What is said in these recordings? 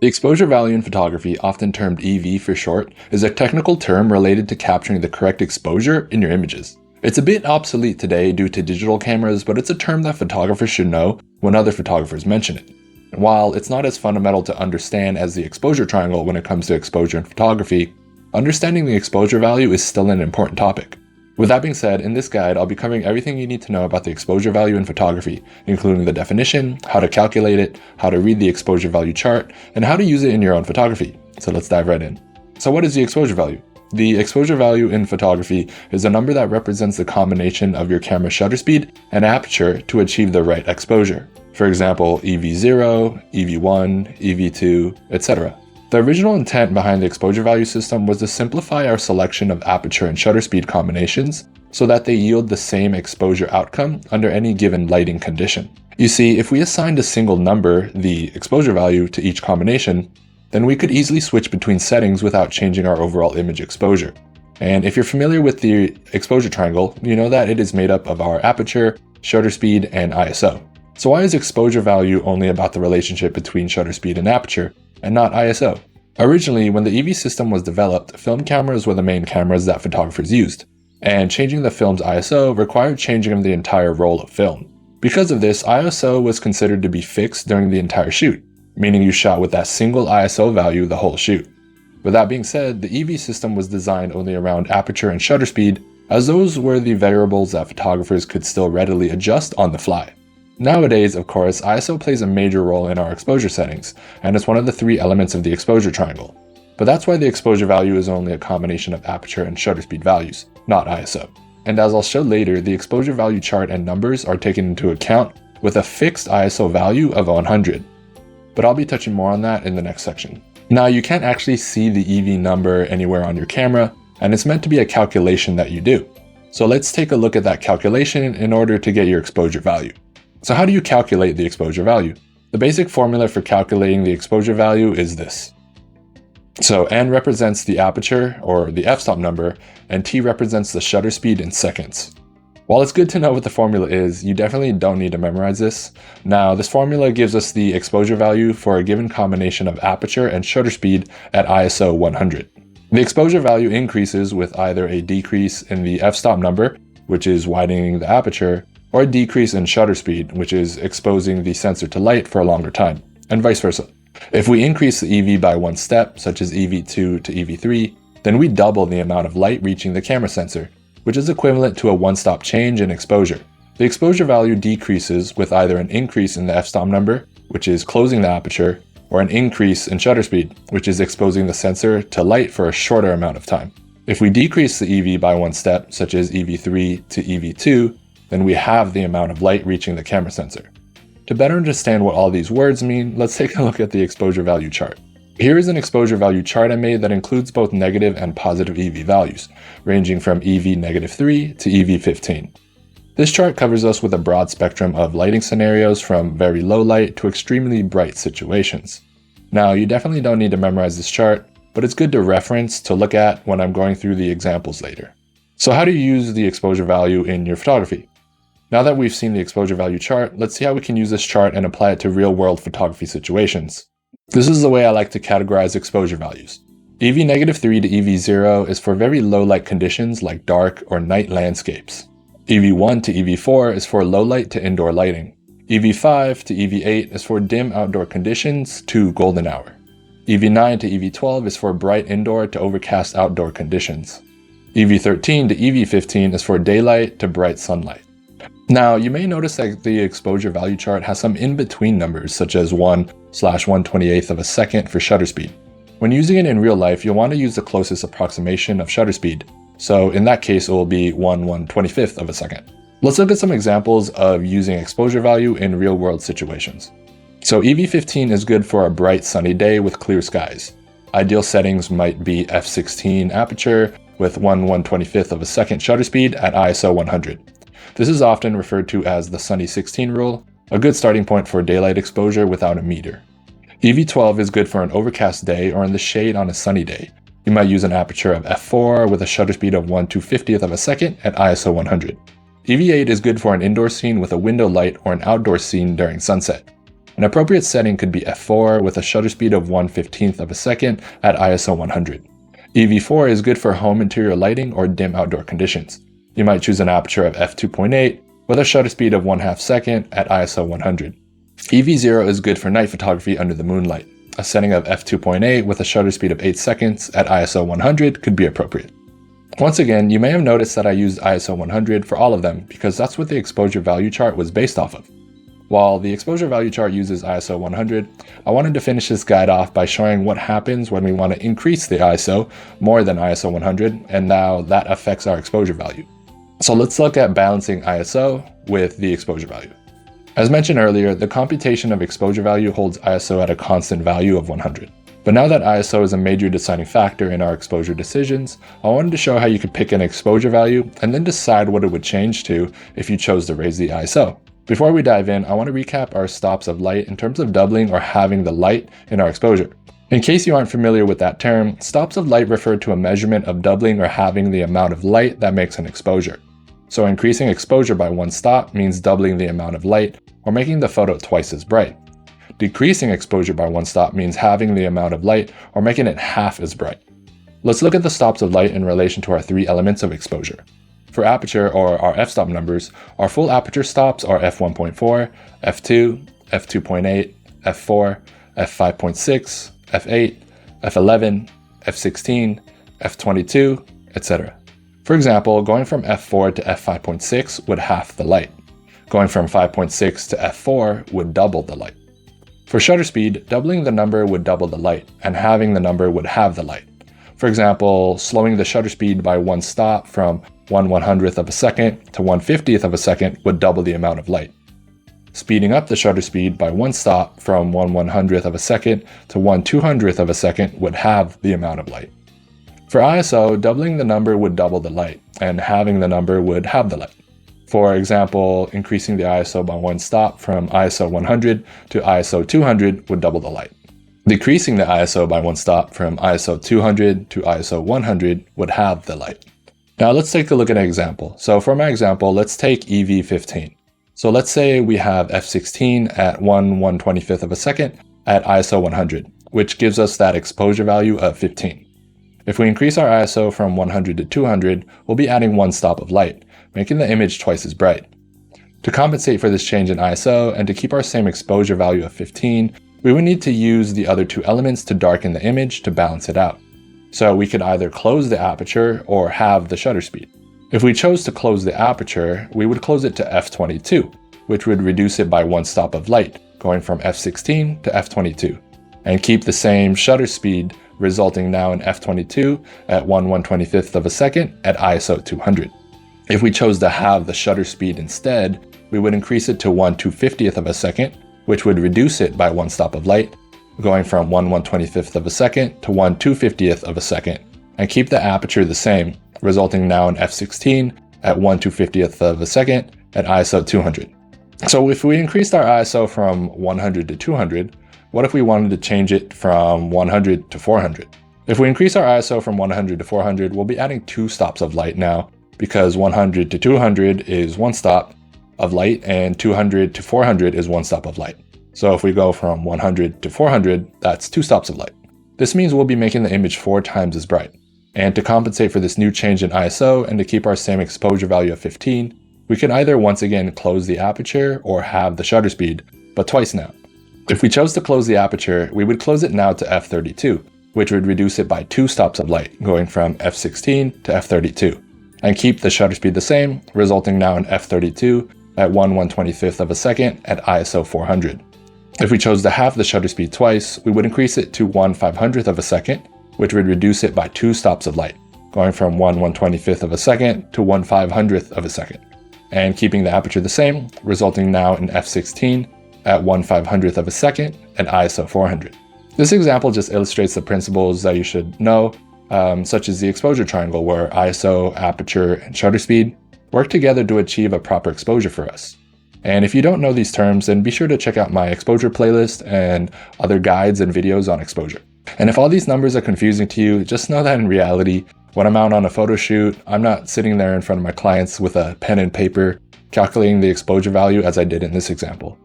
The exposure value in photography, often termed EV for short, is a technical term related to capturing the correct exposure in your images. It's a bit obsolete today due to digital cameras, but it's a term that photographers should know when other photographers mention it. And while it's not as fundamental to understand as the exposure triangle when it comes to exposure in photography, understanding the exposure value is still an important topic. With that being said, in this guide, I'll be covering everything you need to know about the exposure value in photography, including the definition, how to calculate it, how to read the exposure value chart, and how to use it in your own photography. So let's dive right in. So what is the exposure value? The exposure value in photography is a number that represents the combination of your camera's shutter speed and aperture to achieve the right exposure. For example, EV0, EV1, EV2, etc. The original intent behind the exposure value system was to simplify our selection of aperture and shutter speed combinations so that they yield the same exposure outcome under any given lighting condition. You see, if we assigned a single number, the exposure value, to each combination, then we could easily switch between settings without changing our overall image exposure. And if you're familiar with the exposure triangle, you know that it is made up of our aperture, shutter speed, and ISO. So why is exposure value only about the relationship between shutter speed and aperture, and not ISO? Originally, when the EV system was developed, film cameras were the main cameras that photographers used, and changing the film's ISO required changing of the entire roll of film. Because of this, ISO was considered to be fixed during the entire shoot, meaning you shot with that single ISO value the whole shoot. With that being said, the EV system was designed only around aperture and shutter speed, as those were the variables that photographers could still readily adjust on the fly. Nowadays, of course, ISO plays a major role in our exposure settings, and it's one of the three elements of the exposure triangle. But that's why the exposure value is only a combination of aperture and shutter speed values, not ISO. And as I'll show later, the exposure value chart and numbers are taken into account with a fixed ISO value of 100. But I'll be touching more on that in the next section. Now, you can't actually see the EV number anywhere on your camera, and it's meant to be a calculation that you do. So let's take a look at that calculation in order to get your exposure value. So how do you calculate the exposure value? The basic formula for calculating the exposure value is this. So N represents the aperture, or the f-stop number, and T represents the shutter speed in seconds. While it's good to know what the formula is, you definitely don't need to memorize this. Now, this formula gives us the exposure value for a given combination of aperture and shutter speed at ISO 100. The exposure value increases with either a decrease in the f-stop number, which is widening the aperture, or a decrease in shutter speed, which is exposing the sensor to light for a longer time, and vice versa. If we increase the EV by one step, such as EV2 to EV3, then we double the amount of light reaching the camera sensor, which is equivalent to a one-stop change in exposure. The exposure value decreases with either an increase in the f-stop number, which is closing the aperture, or an increase in shutter speed, which is exposing the sensor to light for a shorter amount of time. If we decrease the EV by one step, such as EV3 to EV2, then we have the amount of light reaching the camera sensor. To better understand what all these words mean, let's take a look at the exposure value chart. Here is an exposure value chart I made that includes both negative and positive EV values, ranging from EV-3 to EV15. This chart covers us with a broad spectrum of lighting scenarios from very low light to extremely bright situations. Now, you definitely don't need to memorize this chart, but it's good to reference to look at when I'm going through the examples later. So how do you use the exposure value in your photography? Now that we've seen the exposure value chart, let's see how we can use this chart and apply it to real-world photography situations. This is the way I like to categorize exposure values. EV-3 to EV0 is for very low light conditions like dark or night landscapes. EV1 to EV4 is for low light to indoor lighting. EV5 to EV8 is for dim outdoor conditions to golden hour. EV9 to EV12 is for bright indoor to overcast outdoor conditions. EV13 to EV15 is for daylight to bright sunlight. Now, you may notice that the exposure value chart has some in-between numbers, such as 1/128th of a second for shutter speed. When using it in real life, you'll want to use the closest approximation of shutter speed. So in that case, it will be 1/125th of a second. Let's look at some examples of using exposure value in real-world situations. So EV15 is good for a bright sunny day with clear skies. Ideal settings might be f16 aperture with 1/125th of a second shutter speed at ISO 100. This is often referred to as the sunny 16 rule, a good starting point for daylight exposure without a meter. EV12 is good for an overcast day or in the shade on a sunny day. You might use an aperture of f4 with a shutter speed of 1/250th of a second at ISO 100. EV8 is good for an indoor scene with a window light or an outdoor scene during sunset. An appropriate setting could be f4 with a shutter speed of 1/15 of a second at ISO 100. EV4 is good for home interior lighting or dim outdoor conditions. You might choose an aperture of f2.8 with a shutter speed of 1/2 second at ISO 100. EV0 is good for night photography under the moonlight. A setting of f2.8 with a shutter speed of 8 seconds at ISO 100 could be appropriate. Once again, you may have noticed that I used ISO 100 for all of them because that's what the exposure value chart was based off of. While the exposure value chart uses ISO 100, I wanted to finish this guide off by showing what happens when we want to increase the ISO more than ISO 100, and now that affects our exposure value. So let's look at balancing ISO with the exposure value. As mentioned earlier, the computation of exposure value holds ISO at a constant value of 100. But now that ISO is a major deciding factor in our exposure decisions, I wanted to show how you could pick an exposure value and then decide what it would change to if you chose to raise the ISO. Before we dive in, I want to recap our stops of light in terms of doubling or halving the light in our exposure. In case you aren't familiar with that term, stops of light refer to a measurement of doubling or halving the amount of light that makes an exposure. So increasing exposure by one stop means doubling the amount of light or making the photo twice as bright. Decreasing exposure by one stop means halving the amount of light or making it half as bright. Let's look at the stops of light in relation to our three elements of exposure. For aperture, or our f-stop numbers, our full aperture stops are f1.4, f2, f2.8, f4, f5.6, f8, f11, f16, f22, etc. For example, going from f4 to f5.6 would half the light. Going from 5.6 to f4 would double the light. For shutter speed, doubling the number would double the light, and halving the number would halve the light. For example, slowing the shutter speed by one stop from 1/100th of a second to 1/50th of a second would double the amount of light. Speeding up the shutter speed by one stop from 1/100th of a second to 1/200th of a second would halve the amount of light. For ISO, doubling the number would double the light, and halving the number would halve the light. For example, increasing the ISO by one stop from ISO 100 to ISO 200 would double the light. Decreasing the ISO by one stop from ISO 200 to ISO 100 would halve the light. Now let's take a look at an example. So for my example, let's take EV15. So let's say we have f16 at 1/125th of a second at ISO 100, which gives us that exposure value of 15. If we increase our ISO from 100 to 200, we'll be adding one stop of light, making the image twice as bright. To compensate for this change in ISO and to keep our same exposure value of 15, we would need to use the other two elements to darken the image to balance it out. So we could either close the aperture or halve the shutter speed. If we chose to close the aperture, we would close it to f22, which would reduce it by one stop of light, going from f16 to f22, and keep the same shutter speed, resulting now in f22 at 1/125th of a second at ISO 200. If we chose to halve the shutter speed instead, we would increase it to 1/250th of a second, which would reduce it by one stop of light, going from 1/125th of a second to 1/250th of a second, and keep the aperture the same, resulting now in f16 at 1/250th of a second at ISO 200. So if we increased our ISO from 100 to 200, what if we wanted to change it from 100 to 400? If we increase our ISO from 100 to 400, we'll be adding two stops of light now, because 100 to 200 is one stop of light and 200 to 400 is one stop of light. So if we go from 100 to 400, that's two stops of light. This means we'll be making the image 4 times as bright. And to compensate for this new change in ISO and to keep our same exposure value of 15, we can either once again close the aperture or halve the shutter speed, but twice now. If we chose to close the aperture, we would close it now to f32, which would reduce it by 2 stops of light, going from f16 to f32, and keep the shutter speed the same, resulting now in f32 at 1/125th of a second at ISO 400. If we chose to halve the shutter speed twice, we would increase it to 1/500th of a second, which would reduce it by 2 stops of light, going from 1/125th of a second to 1/500th of a second, and keeping the aperture the same, resulting now in f16 at 1/500th of a second at ISO 400. This example just illustrates the principles that you should know, such as the exposure triangle, where ISO, aperture, and shutter speed work together to achieve a proper exposure for us. And if you don't know these terms, then be sure to check out my exposure playlist and other guides and videos on exposure. And if all these numbers are confusing to you, just know that in reality, when I'm out on a photo shoot, I'm not sitting there in front of my clients with a pen and paper calculating the exposure value as I did in this example.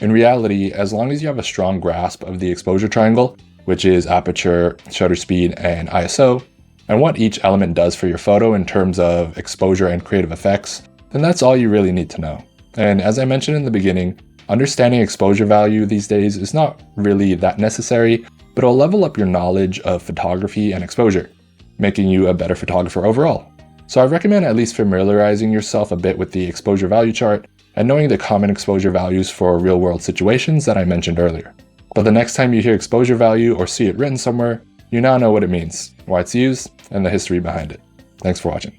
In reality, as long as you have a strong grasp of the exposure triangle, which is aperture, shutter speed, and ISO, and what each element does for your photo in terms of exposure and creative effects, then that's all you really need to know. And as I mentioned in the beginning, understanding exposure value these days is not really that necessary, but it'll level up your knowledge of photography and exposure, making you a better photographer overall. So I recommend at least familiarizing yourself a bit with the exposure value chart and knowing the common exposure values for real-world situations that I mentioned earlier. But the next time you hear exposure value or see it written somewhere, you now know what it means, why it's used, and the history behind it. Thanks for watching.